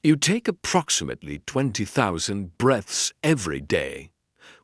You take approximately 20,000 breaths every day.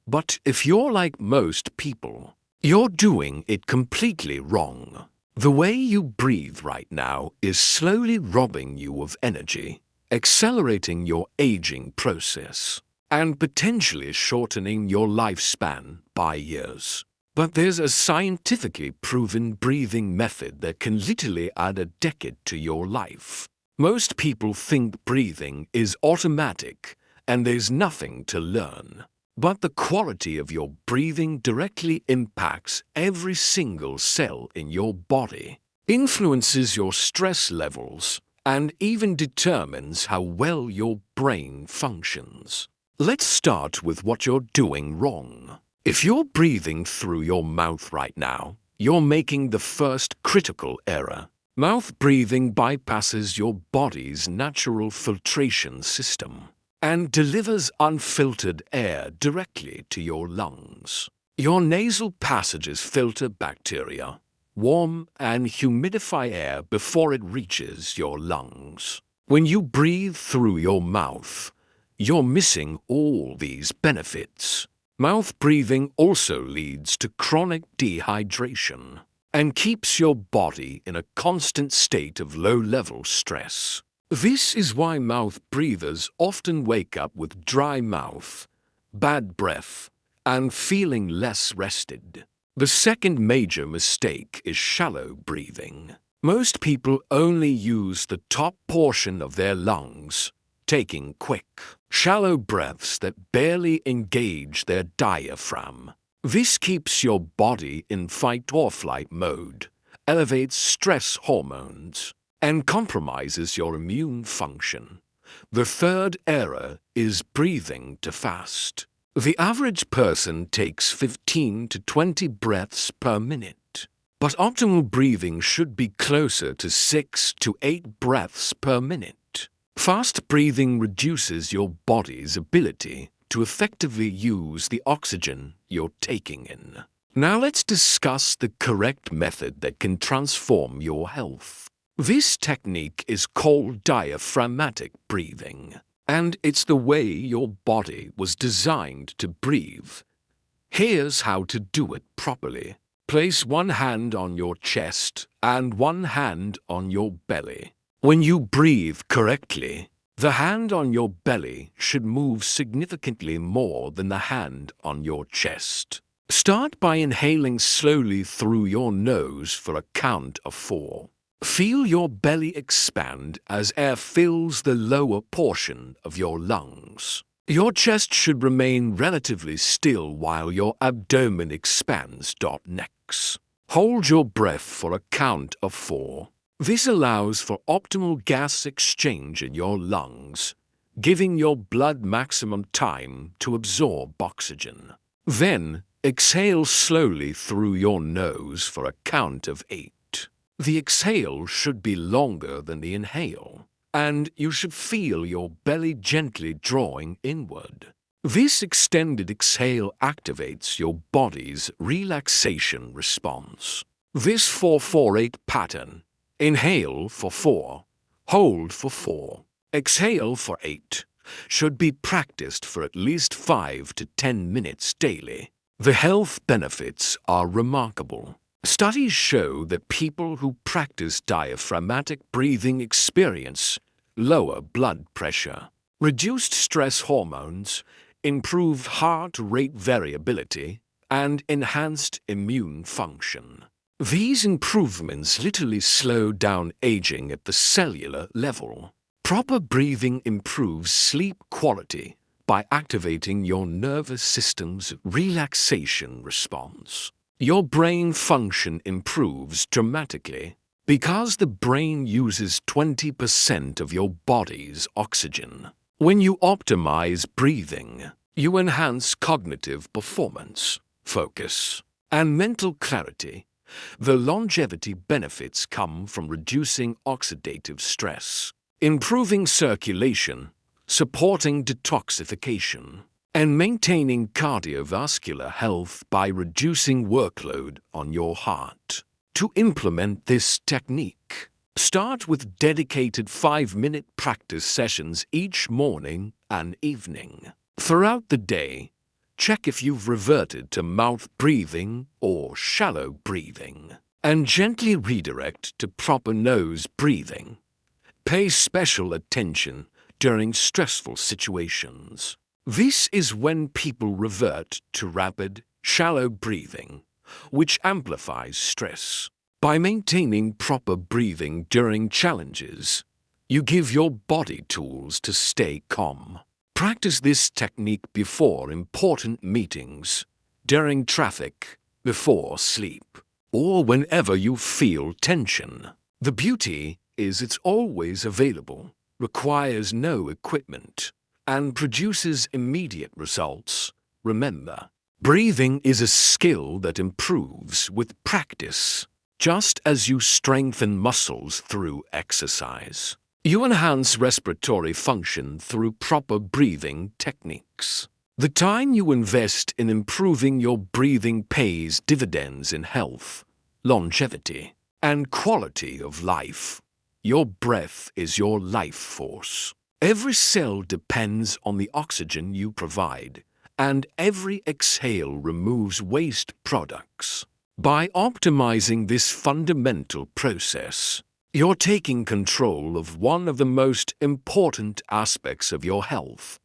But if you're like most people, you're doing it completely wrong. The way you breathe right now is slowly robbing you of energy, accelerating your aging process, and potentially shortening your lifespan by years. But there's a scientifically proven breathing method that can literally add a decade to your life. Most people think breathing is automatic and there's nothing to learn. But the quality of your breathing directly impacts every single cell in your body, influences your stress levels, and even determines how well your brain functions. Let's start with what you're doing wrong. If you're breathing through your mouth right now, you're making the first critical error. Mouth breathing bypasses your body's natural filtration system and delivers unfiltered air directly to your lungs. Your nasal passages filter bacteria, warm and humidify air before it reaches your lungs. When you breathe through your mouth, you're missing all these benefits. Mouth breathing also leads to chronic dehydration and keeps your body in a constant state of low-level stress. This is why mouth breathers often wake up with dry mouth, bad breath, and feeling less rested. The second major mistake is shallow breathing. Most people only use the top portion of their lungs, taking quick, shallow breaths that barely engage their diaphragm. This keeps your body in fight-or-flight mode, elevates stress hormones, and compromises your immune function. The third error is breathing too fast. The average person takes 15 to 20 breaths per minute, but optimal breathing should be closer to 6 to 8 breaths per minute. Fast breathing reduces your body's ability to effectively use the oxygen you're taking in. Now let's discuss the correct method that can transform your health. This technique is called diaphragmatic breathing, and it's the way your body was designed to breathe. Here's how to do it properly. Place one hand on your chest and one hand on your belly. When you breathe correctly, the hand on your belly should move significantly more than the hand on your chest. Start by inhaling slowly through your nose for a count of 4. Feel your belly expand as air fills the lower portion of your lungs. Your chest should remain relatively still while your abdomen expands. Next, hold your breath for a count of 4. This allows for optimal gas exchange in your lungs, giving your blood maximum time to absorb oxygen. Then, exhale slowly through your nose for a count of 8. The exhale should be longer than the inhale, and you should feel your belly gently drawing inward. This extended exhale activates your body's relaxation response. This 4-4-8 pattern, inhale for 4, hold for 4, exhale for 8, should be practiced for at least 5 to 10 minutes daily. The health benefits are remarkable. Studies show that people who practice diaphragmatic breathing experience lower blood pressure, reduced stress hormones, improved heart rate variability, and enhanced immune function. These improvements literally slow down aging at the cellular level. Proper breathing improves sleep quality by activating your nervous system's relaxation response. Your brain function improves dramatically because the brain uses 20% of your body's oxygen. When you optimize breathing, you enhance cognitive performance, focus, and mental clarity. The longevity benefits come from reducing oxidative stress, improving circulation, supporting detoxification, and maintaining cardiovascular health by reducing workload on your heart. To implement this technique, Start with dedicated 5-minute practice sessions each morning and evening. Throughout the day, check if you've reverted to mouth breathing or shallow breathing, and gently redirect to proper nose breathing. Pay special attention during stressful situations. This is when people revert to rapid, shallow breathing, which amplifies stress. By maintaining proper breathing during challenges, you give your body tools to stay calm. Practice this technique before important meetings, during traffic, before sleep, or whenever you feel tension. The beauty is it's always available, requires no equipment, and produces immediate results. Remember, breathing is a skill that improves with practice. Just as you strengthen muscles through exercise, you enhance respiratory function through proper breathing techniques. The time you invest in improving your breathing pays dividends in health, longevity, and quality of life. Your breath is your life force. Every cell depends on the oxygen you provide, and every exhale removes waste products. By optimizing this fundamental process, you're taking control of one of the most important aspects of your health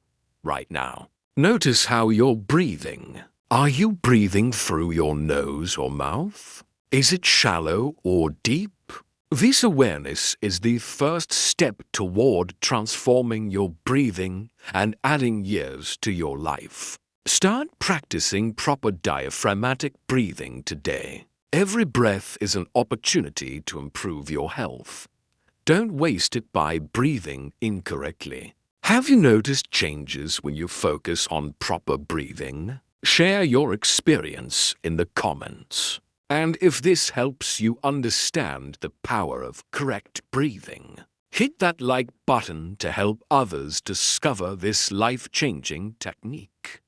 right now. Notice how you're breathing. Are you breathing through your nose or mouth? Is it shallow or deep? This awareness is the first step toward transforming your breathing and adding years to your life. Start practicing proper diaphragmatic breathing today. Every breath is an opportunity to improve your health. Don't waste it by breathing incorrectly. Have you noticed changes when you focus on proper breathing? Share your experience in the comments. And if this helps you understand the power of correct breathing, hit that like button to help others discover this life-changing technique.